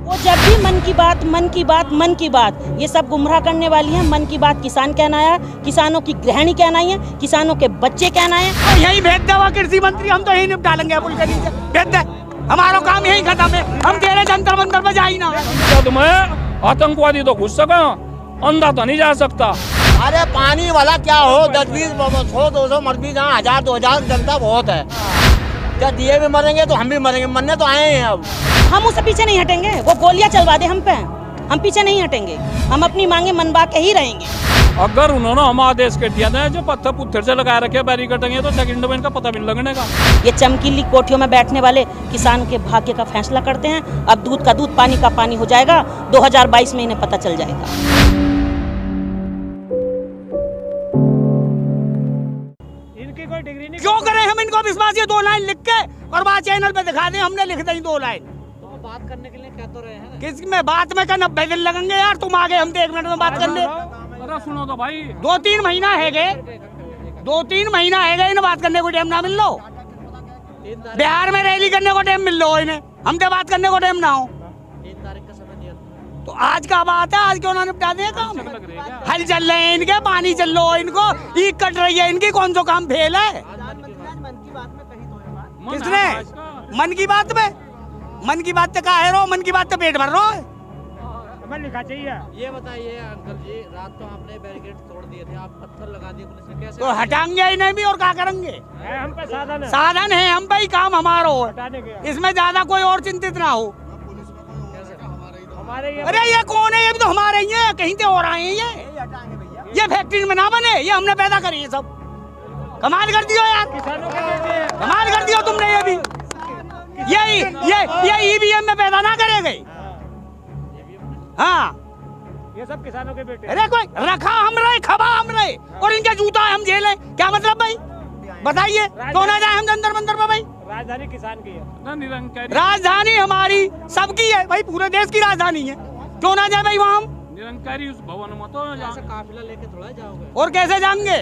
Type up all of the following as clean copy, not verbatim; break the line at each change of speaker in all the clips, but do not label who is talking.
वो जब भी मन की बात मन की बात मन की बात ये सब गुमराह करने वाली है। मन की बात किसान कहना है, किसानों की गृहिणी कहना है, किसानों के बच्चे कहना है।
तो यही भेज देगा कृषि मंत्री, हम तो यही निपटा लेंगे पुल के नीचे, भेज दे, हमारा काम यही खत्म है। हम तेरे जंतर मंतर पे जा ही ना।
तुम्हें आतंकवादी तो घुस सका, अंधा तो नहीं जा सकता।
अरे पानी वाला क्या हो, 10-20 100 200 मर भी जहाँ 1000 2000 जनता बहुत है। जब दिए भी मरेंगे तो हम भी मरेंगे, मरने तो आए हैं। अब
हम उससे पीछे नहीं हटेंगे, वो गोलियां चलवा दे हम पे, हम पीछे नहीं हटेंगे। हम अपनी मांगे मनवा के ही रहेंगे।
अगर उन्होंने हम आदेश कर दिया था जो पत्थर पुत्थर से लगा रखे बैरी कटेंगे तो सेकंड में इनका पता भी नहीं लगने का।
ये चमकीली कोठियों में बैठने वाले किसान के भाग्य का फैसला करते हैं। अब दूध का दूध पानी का पानी हो जाएगा, 2022 में इन्हें पता चल जाएगा।
इनकी कोई डिग्री नहीं, क्यों करें हम इनको विश्वास? ये 2 लाइन लिख के और बात चैनल पे दिखा दें, हमने लिख दी 2 लाइन।
तो बात करने के लिए कह तो रहे हैं।
किस में बात में का 90 दिन लगेंगे यार, तुम आगे हम 1 मिनट में बात कर ले।
अरे सुनो तो भाई,
2-3 महीना है गए, 2-3 महीना है गए, इन्हें बात करने को टाइम ना मिल लो। बिहार में रैली करने को टाइम मिल लो, इन्हें हमसे बात करने को टाइम ना हो।
3 तारीख का समय दिया
तो आज का बात है, आज क्यों ना निपटा दें काम? हल चल रहे हैं इनके, पानी चल लो इनको, ईद कट रही है इनकी, कौन सा काम फेल है? किसने मन की बात में? मन की बात का है रो, मन की बात तो पेट भर रहा है। लिखा चाहिए।
ये बताइए अंकल जी, रात को आपने बैरिकेड तोड़ दिए थे, आप पत्थर लगा दिए, पुलिस ने कैसे?
तो हटाएंगे इन्हें भी और क्या करेंगे?
हम पे
साधन है, हम पे ही काम हमारा हो, इसमें ज्यादा कोई और चिंतित ना हो। अरे ये कौन है? ये भी तो हमारे ही है, कहीं से और आए हैं। ये फैक्ट्री में ना बने, ये हमने पैदा करी है सब। कमाल कर दियो यार, कमाल कर दियो तुमने। ये भी ये ईवीएम में पैदा ना करेंगे। हाँ,
ये सब किसानों के बेटे।
अरे कोई रखा हम रहे, खबा हम रहे, और इनके जूता हम झेले, क्या मतलब भाई? बताइए, क्यों ना जाए हम जंतर मंतर पे भाई?
राजधानी किसान की है,
निरंकारी
राजधानी हमारी सबकी है भाई, पूरे देश की राजधानी है, क्यों ना जाए भाई वहाँ हम?
निरंकारी उस भवन में तो
ऐसा काफिला लेके थोड़ा जाओगे?
और कैसे जाएंगे?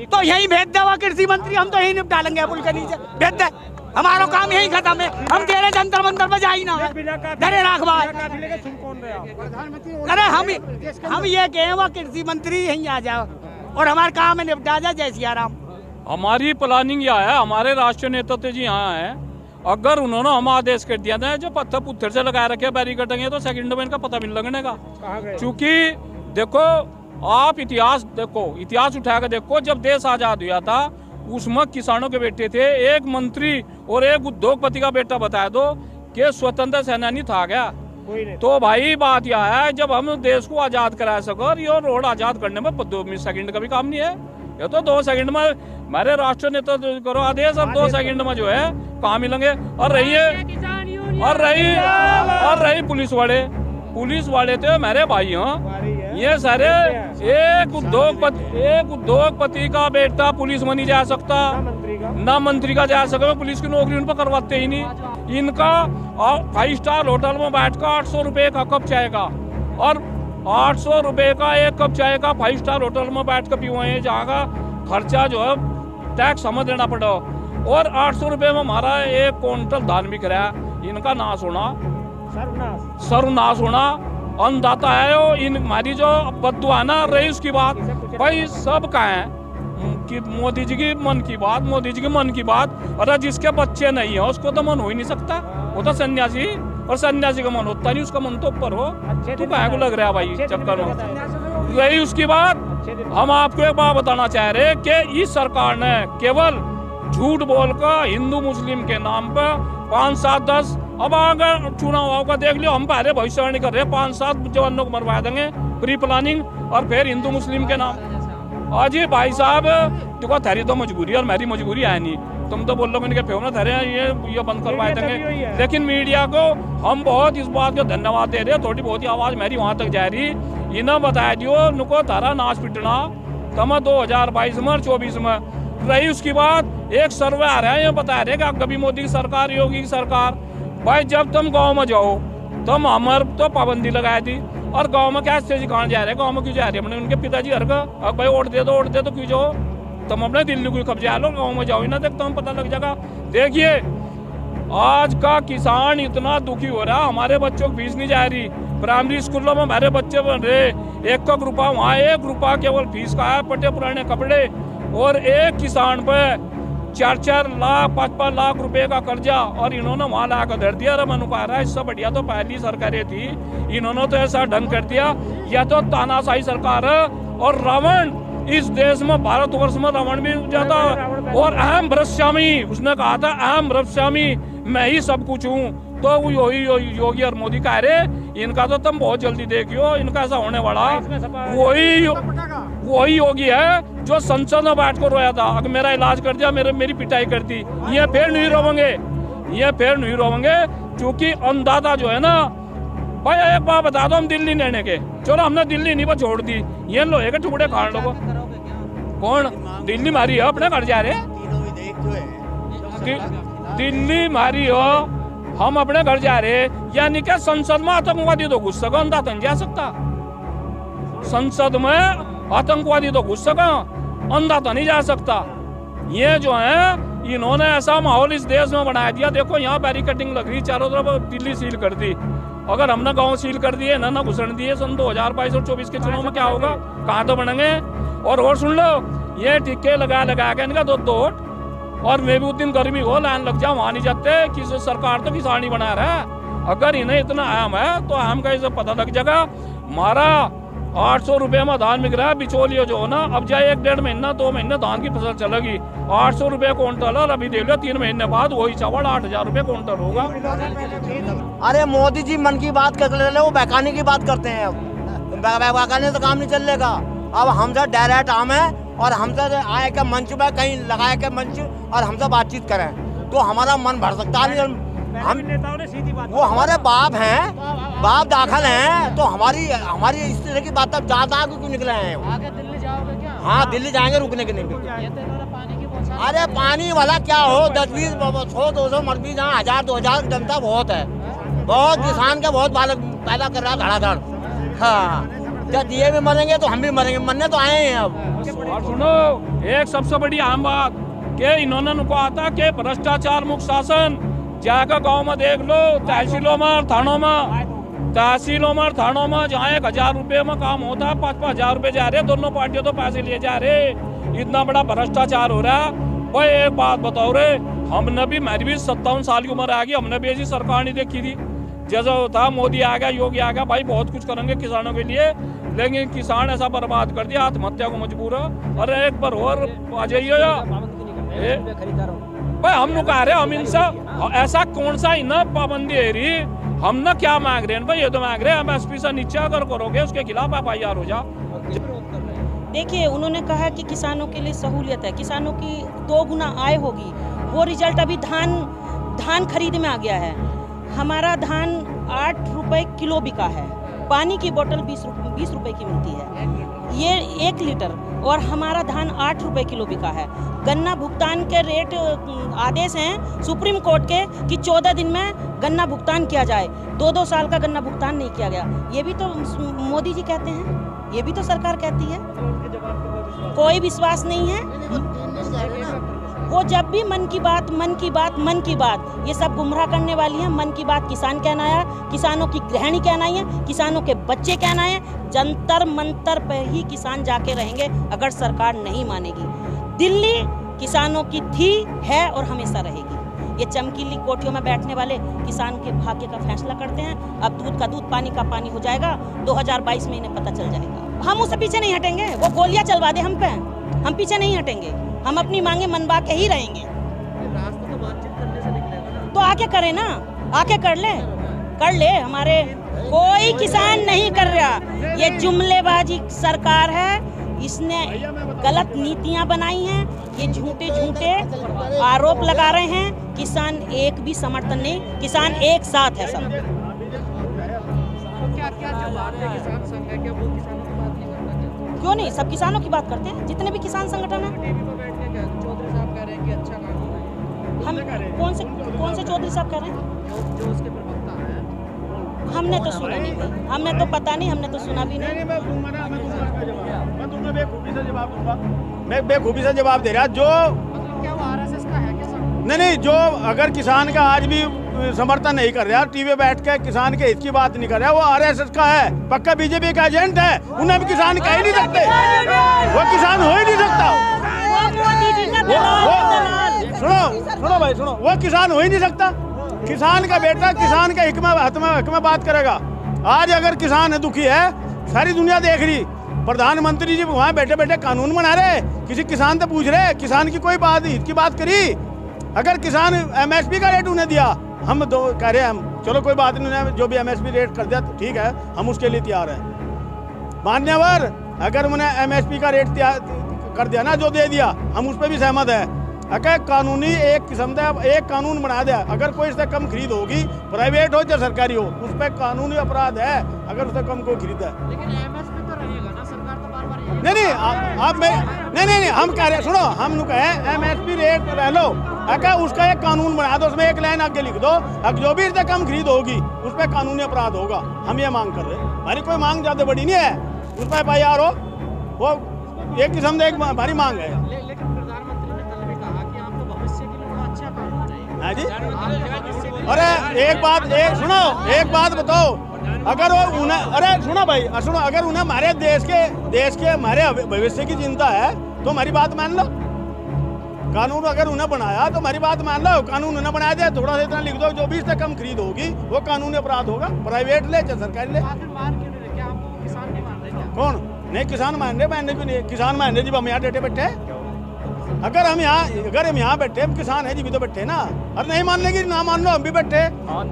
तो यही भेज देगा कृषि मंत्री, हम तो यही निपटा लेंगे पुल के नीचे, भेज दे, हमारा काम यही खत्म है। हम तेरे जंतर मंतर पे जा ही ना, डरे राख भाई। अरे हम ये कहे वो कृषि मंत्री यही आ जाओ और हमारे काम में निपटा जाए, जय सिया राम।
हमारी प्लानिंग यहाँ है, हमारे राष्ट्रीय नेतृत्व जी यहाँ है। अगर उन्होंने हम आदेश कर दिया था जो पत्थर पुत्थर से लगा रखे बैरी कटेंगे तो सेकंड में इनका पता भी नहीं लगने का। क्योंकि देखो, आप इतिहास देखो, इतिहास उठा कर देखो, जब देश आजाद हुआ था उसमें किसानों के बेटे थे, एक मंत्री और एक उद्योगपति का बेटा बताया दो कि स्वतंत्र सेनानी था क्या? तो भाई बात यह है, जब हम देश को आजाद करा सको, ये रोड आजाद करने में 2 सेकंड का भी काम नहीं है। ये तो 2 सेकंड में मेरे राष्ट्र नेतृत्व करो आदेश, और 2 सेकंड में जो है कहाँ मिलेंगे। और रही पुलिस वाले तो मेरे भाई हैं, ये सारे एक उद्योगपति का बेटा पुलिस में नहीं जा सकता, ना मंत्री का जा सकता, पुलिस की नौकरी उन पर करवाते ही नहीं। इनका 5 स्टार होटल में बैठकर 800 रुपए का कप चाय का, और 800 रुपए का एक कप चाय का 5 स्टार होटल में बैठ कर पीवाए, जहाँ का खर्चा जो है टैक्स हमें देना पड़ा, और 800 रुपए में हमारा 1 क्विंटल धान बिक रहा है। इनका नाश होना, सर्वनाश होना, अन्नदाता है वो। इन हमारी जो बद्दुआ ना रही उसकी बात भाई सब का है कि मोदी जी की मन की बात, मोदी जी की मन की बात। अरे जिसके बच्चे नहीं है उसको तो मन हो ही नहीं सकता, वो तो सन्यासी, और सन्यासी का मन होता नहीं, उसका मन तो ऊपर हो। तू कहे को लग रहा है भाई चक्कर में रही उसकी बात। हम आपको एक बात बताना चाह रहे कि इस सरकार ने केवल झूठ बोलकर हिंदू मुस्लिम के नाम पर 5, 7, 10, अब अगर चुनाव का देख लियो, हम पहले भविष्यवाणी कर रहे हैं 5-7 जवानों को मरवा देंगे, प्री प्लानिंग, और फिर हिंदू मुस्लिम के नाम। आज ये भाई साहब देखो, थारी तो मजबूरी और मेरी मजबूरी है नहीं, तुम तो बोल लो इनके फेवना थारे ये बंद करवाए देंगे। लेकिन मीडिया को हम बहुत इस बात का धन्यवाद दे रहे हैं, थोड़ी बहुत ही आवाज मेरी वहाँ तक जा रही। इन्हें बताया दियो नुको तारा नाच पिटना तम 2022 में और 24 में रही उसकी बात। एक सर्वे आ रहा है, ये बता रहे कि कभी मोदी की सरकार, योगी की सरकार। भाई जब तुम गांव में जाओ तुम हमारे तो पाबंदी लगाई थी, और गांव में क्या स्टेज कहाँ जा रहे हैं, गांव में क्यों जा रहे हैं? उनके पिताजी हर का अब भाई वोट दे दो क्यों जाओ? तुम अपने दिल्ली को कब्जा लो, गाँव में जाओ ही ना, देख तुम पता लग जाएगा। देखिए आज का किसान इतना दुखी हो रहा, हमारे बच्चों की फीस नहीं जा रही। प्राइमरी स्कूलों में हमारे बच्चे बन रहे, 1 रुपया वहाँ 1 रुपया केवल फीस का है, पटे पुराने कपड़े, और एक किसान पे 4-4 लाख 5-5 लाख रुपए का कर्जा, और इन्होंने वहाँ ला कर धर दिया। मैंने कहा रहा इससे बढ़िया तो पहली सरकारें थी, इन्होंने तो ऐसा ढंग कर दिया। यह तो तानाशाही सरकार है, और रावण इस देश में, भारतवर्ष में रावण भी जाता, और अहम भ्रष्टामी, उसने कहा था अहम भ्रष्टामी, मैं ही सब कुछ हूँ। तो वो योगी और मोदी कह रहे इनका तो तुम बहुत जल्दी देखियो, इनका ऐसा होने वाला। वही योगी है जो संसद में बैठ कर रोया था, अगर मेरा इलाज कर दिया, मेरी पिटाई कर दी। ये फिर नहीं रोवेंगे, ये फिर नहीं रोवेंगे, क्योंकि अन्नदाता जो है ना भाई, एक बात बता दो, हम दिल्ली लेने के, चलो हमने दिल्ली नहीं पर छोड़ दी, ये लोहे के टुकड़े खान लोगों। कौन दिल्ली मारी है, अपने घर जा रहे, दिल्ली मारी हो, हम अपने घर जा रहे, यानी क्या संसद में आतंकवादी तो घुस सका, अन्नदाता नहीं जा सकता। संसद में आतंकवादी तो घुस सका, अन्नदाता नहीं जा सकता। ये जो है इन्होंने ऐसा माहौल इस देश में बना दिया। देखो यहाँ बैरिकेडिंग लग रही, चारों तरफ दिल्ली सील कर दी। अगर हमने गांव सील कर दिए ना घुसण दिए, सन 2022 और 24 के चुनाव में क्या होगा, कहाँ तो बनेंगे। और सुन लो, ये टिक्के लगा के इनका 2 वोट, और मैं भी उस दिन गर्मी हो लाइन लग जाओ, वहां नहीं जाते। किसी सरकार तो किसान ही बना रहा है। अगर इन्हें इतना अहम है तो अहम का इसे पता लग जाएगा। हमारा 800 रुपये में धान बिक रहा है, बिचौलिया जो है ना, अब जाए 1-1.5 महीना 2 महीने धान की फसल चलेगी, 800 रुपये क्विंटल, और अभी देख लो 3 महीने बाद वही चावल 8000 रुपये क्विंटल होगा।
अरे मोदी जी मन की बात कर रहे, वो बहकाने की बात करते हैं। अब बहकाने से काम नहीं चलेगा। अब हमसे डायरेक्ट आम है, और हमसे आए के मंच में कहीं लगाए के मंच, और हमसे बातचीत करें तो हमारा मन भर सकता है। हम
नेताओं ने सीधी बात,
वो हमारे बाप हैं, बाप दाखिल हैं, तो हमारी इस तरह की बात ज्यादा क्यों निकले हैं।
आगे दिल्ली जाओगे क्या?
हाँ, दिल्ली जाएंगे, रुकने के नहीं।
ये तो इन्होंने पानी की बहुत,
अरे पानी वाला क्या हो, 10-20 100-200 मर भी जहाँ 1000-2000 जनता बहुत है, बहुत किसान के बहुत बालक पैदा कर रहा है धड़ाधड़। हाँ, जब ये भी मरेंगे तो हम भी मरेंगे, मरने तो आए हैं अब।
और सुनो, एक सबसे बड़ी अहम बात कि इन्होंने कहा था कि भ्रष्टाचार मुक्त शासन। जाकर गांव में देख लो, तहसीलों में, थानों में, थानों में जहाँ 1000 रुपये में काम होता है, 5-5 हजार रुपये जा रहे, दोनों पार्टियों तो पैसे लिए जा रहे। इतना बड़ा भ्रष्टाचार हो रहा है। भाई एक बात बताओ रे, हमने भी, मेरी भी 57 साल की उम्र आ गई, हमने भी ऐसी सरकार नहीं देखी थी। जैसा था मोदी आ गया, योगी आ गया, भाई बहुत कुछ करेंगे किसानों के लिए, लेकिन किसान ऐसा बर्बाद कर दिया, आत्महत्या को मजबूर है। अरे एक बार और आ जाइए भाई, हम लोग कह रहे हम इनसे ऐसा कौन सा इन्हें पाबंदी है रही, हम ना क्या मांग रहे हैं भाई, ये तो मांग रहे हैं MSP से नीचे अगर करोगे उसके खिलाफ FIR हो जा।
देखिए, उन्होंने कहा कि किसानों के लिए सहूलियत है, किसानों की 2 गुना आय होगी। वो रिजल्ट अभी धान खरीद में आ गया है। हमारा धान 8 रुपए किलो बिका है, पानी की बोतल 20 रुपए की मिलती है, ये 1 लीटर, और हमारा धान 8 रुपए किलो बिका है। गन्ना भुगतान के रेट आदेश हैं सुप्रीम कोर्ट के कि 14 दिन में गन्ना भुगतान किया जाए, 2-2 साल का गन्ना भुगतान नहीं किया गया। ये भी तो मोदी जी कहते हैं, ये भी तो सरकार कहती है, कोई विश्वास नहीं है। वो जब भी मन की बात, ये सब गुमराह करने वाली है। मन की बात किसान कहना है, किसानों की गृहिणी कहना है, किसानों के बच्चे कहना है। जंतर मंतर पे ही किसान जाके रहेंगे अगर सरकार नहीं मानेगी। दिल्ली किसानों की थी, है और हमेशा रहेगी। ये चमकीली कोठियों में बैठने वाले किसान के भाग्य का फैसला करते हैं। अब दूध का दूध, पानी का पानी हो जाएगा, 2022 में इन्हें पता चल जाएगा। हम उससे पीछे नहीं हटेंगे, वो गोलियां चलवा दे हम पे, हम पीछे नहीं हटेंगे, हम अपनी मांगे मनवा के ही रहेंगे।
रास्ता तो बातचीत करने से निकलेगा ना,
तो आके करे ना, आके कर ले। हमारे कोई किसान नहीं कर रहा, ये जुमलेबाजी सरकार है, इसने गलत नीतियां बनाई हैं, ये झूठे आरोप लगा रहे हैं। किसान एक भी समर्थन नहीं, किसान एक साथ है सब।
तो क्या जवाब है किसान संघ है, क्या वो किसानों की बात नहीं करना चाहते?
क्यों नहीं, सब किसानों की बात करते हैं, जितने भी किसान संगठन हैं।
टीवी पर बैठ के चौधरी साहब कह रहे हैं कि अच्छा काम हो रहा है।
हम कौन से चौधरी साहब कह रहे हैं?
जो उसके प्रवक्ता हैं,
हमने तो सुना नहीं भाई, हमने तो पता नहीं, हमने तो सुना भी नहीं।
मैं बेखूबी से जवाब दूंगा, मैं बेखूबी से जवाब दे रहा। जो
मतलब क्या वो RSS का है क्या सब?
नहीं, जो अगर किसान का आज भी समर्थन नहीं कर रहा, टीवी बैठ के किसान के हित की बात नहीं कर रहा, वो आरएसएस का है, पक्का बीजेपी का एजेंट है। उन्हें भी किसान कह ही नहीं सकते, वो किसान हो ही नहीं सकता। सुनो भाई सुनो, वो किसान हो ही नहीं सकता। किसान का बेटा किसान के हक में बात करेगा। आज अगर किसान दुखी है, सारी दुनिया देख रही, प्रधानमंत्री जी वहाँ बैठे बैठे कानून बना रहे, किसी किसान से पूछ रहे, किसान की कोई बात हित की बात करी। अगर किसान एमएसपी का रेट उन्हें दिया, हम दो कह रहे हैं हम चलो कोई बात नहीं, जो भी एमएसपी रेट कर दिया तो ठीक है, हम उसके लिए तैयार हैं। मान्यवर अगर उन्हें एमएसपी का रेट कर दिया ना, जो दे दिया, हम उस पर भी सहमत है। अगर कानूनी एक किस्म का एक कानून बना दिया, अगर कोई इससे कम खरीद होगी, प्राइवेट हो या सरकारी हो, उस पर कानूनी अपराध है अगर उससे कम कोई खरीदा है।
लेकिन एमएसपी तो रहेगा ना, सरकार तो बार-बार
नहीं, हम कह रहे, सुनो, हम कहे एमएसपी रेट रह लो, अगर उसका एक कानून बना दो, उसमें एक लाइन आगे लिख दो, अगर जो भी इससे कम खरीद होगी उस पर कानूनी अपराध होगा। हम ये मांग कर रहे हैं, हमारी कोई मांग ज्यादा बड़ी नहीं है, उस पर FIR हो, वो एक किस्म एक हमारी मांग है।
लेकिन प्रधानमंत्री ने कल भी कहा कि आपको भविष्य के लिए बड़ा अच्छा कानून चाहिए।
जी, अरे एक बात बताओ, अगर वो उन्हें, अरे सुनो भाई सुनो, अगर उन्हें हमारे देश के हमारे भविष्य की चिंता है तो हमारी बात मान लो। कानून अगर उन्हें बनाया तो हमारी बात मान लो, कानून उन्हें बनाया जाए, थोड़ा सा इतना लिख दो, जो भी इससे कम खरीद होगी वो कानूनी अपराध होगा, प्राइवेट ले चाहे सरकारी ले।
आखिर मान क्यों नहीं रहे? क्या आपको किसान नहीं मान रहे क्या?
कौन नहीं किसान मान रहे, मानने भी नहीं, किसान मान रहे जी, हम यहाँ डेटे बैठे हैं। अगर हम यहाँ बैठे, हम किसान है जी भी तो बैठे ना, और नहीं मानने की ना मान लो, हम भी बैठे।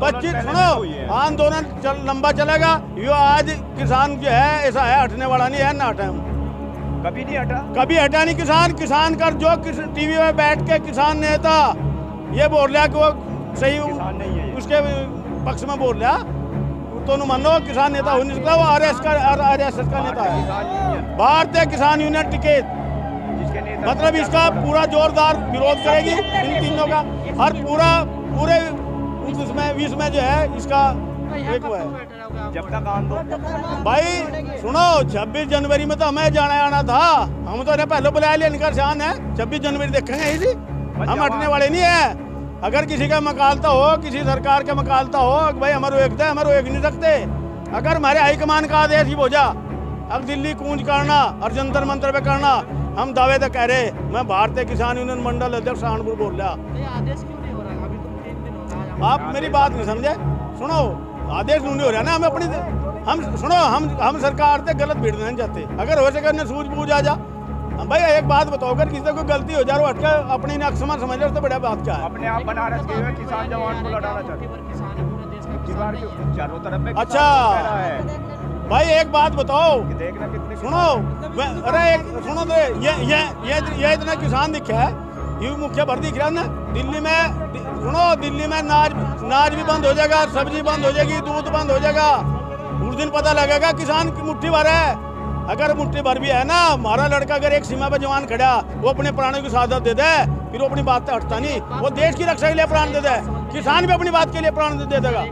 25 सुनो, आंदोलन लंबा चलेगा। यो आज किसान जो है ऐसा है, हटने वाला नहीं है, ना हटे हम
कभी नहीं हटा,
कभी हटा नहीं किसान कर जो टीवी में बैठ के किसान नेता ये बोल रहा कि वो सही उसके पक्ष में बोल रहा, तो मानो किसान नेता हो नहीं सकता, वो आरएसएस का नेता है। भारतीय किसान यूनियन टिकट मतलब इसका पूरा जोरदार विरोध करेगी इन तीनों का, और पूरे उसमें जो है इसका एक वो है।
जब तक आंदोलन
भाई सुनो, 26 जनवरी में तो हमें जाना आना था, हम तो इन्हें पहले बुलाया लिया, निकर शान है, 26 जनवरी देखेंगे इसी, हम हटने वाले नहीं है। अगर किसी का मकालता हो, किसी सरकार का मकालता हो, भाई हमारे एक दे, हमारे एक नहीं सकते। अगर हमारे हाईकमान का आदेश ही हो जा, अब दिल्ली कूंज करना और जंतर मंतर पे करना, हम दावे तो कह रहे, मैं भारतीय किसान यूनियन मंडल अध्यक्ष सहारनपुर बोल रहा।
आदेश क्यों नहीं हो रहा? अभी तो 3 दिन हो रहा है।
आप मेरी बात नहीं समझे, सुनो, आदेश नहीं हो रहा ना, हम सरकार से गलत भिड़ नहीं चाहते। अगर हो सके सूझबूझ आ जा, भाई एक बात बताओ, अगर किसी से कोई गलती हो जाए, हटके अपनी नक्समान समझ लो, तो बड़ा बात क्या है।
अपने आप बनारस के किसान जवान को लड़ाना चाहते हैं, चारों तरफ।
अच्छा भाई एक बात बताओ,
देखना कितने
सुनो, अरे सुनो तो ये इतना किसान दिखा है, ये मुख्य भर दिख रहा है ना दिल्ली में। सुनो, दिल्ली में नाज भी बंद हो जाएगा, सब्जी बंद हो जाएगी, दूध बंद हो जाएगा, उस दिन पता लगेगा किसान की मुट्ठी भर है। अगर मुट्ठी भर भी है ना, हमारा लड़का अगर एक सीमा पे जवान खड़ा, वो अपने प्राणों की शहादत दे दे, फिर वो अपनी बात से हटता नहीं, वो देश की रक्षा के लिए प्राण दे दे, किसान भी अपनी बात के लिए प्राण दे देगा।